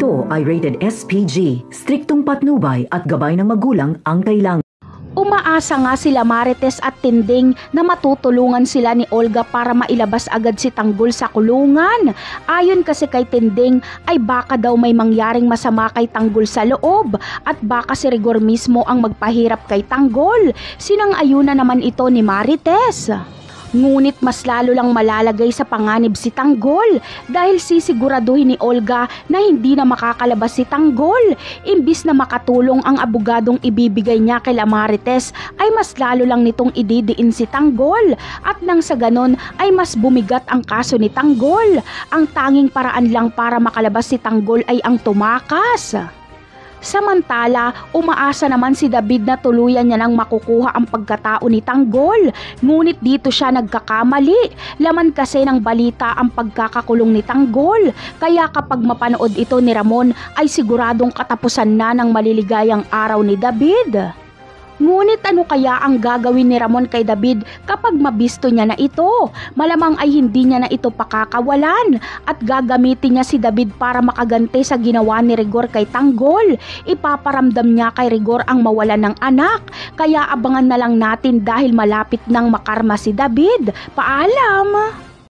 Ito ay rated SPG, striktong patnubay at gabay ng magulang ang kailangan. Umaasa nga sila Marites at Tinding na matutulungan sila ni Olga para mailabas agad si Tanggol sa kulungan. Ayon kasi kay Tinding ay baka daw may mangyaring masama kay Tanggol sa loob at baka si Rigor mismo ang magpahirap kay Tanggol. Sinang-ayunan naman ito ni Marites. Ngunit mas lalo lang malalagay sa panganib si Tanggol dahil sisiguraduhin ni Olga na hindi na makakalabas si Tanggol. Imbis na makatulong ang abogadong ibibigay niya kay Marites ay mas lalo lang nitong ididiin si Tanggol at nang sa ganon ay mas bumigat ang kaso ni Tanggol. Ang tanging paraan lang para makalabas si Tanggol ay ang tumakas. Samantala, umaasa naman si David na tuluyan niya nang makukuha ang pagkatao ni Tanggol. Ngunit dito siya nagkakamali. Laman kasi ng balita ang pagkakakulong ni Tanggol. Kaya kapag mapanood ito ni Ramon ay siguradong katapusan na ng maliligayang araw ni David. Ngunit ano kaya ang gagawin ni Ramon kay David kapag mabisto niya na ito? Malamang ay hindi niya na ito pakakawalan at gagamitin niya si David para makaganti sa ginawa ni Rigor kay Tanggol. Ipaparamdam niya kay Rigor ang mawalan ng anak. Kaya abangan na lang natin dahil malapit nang makarma si David. Paalam!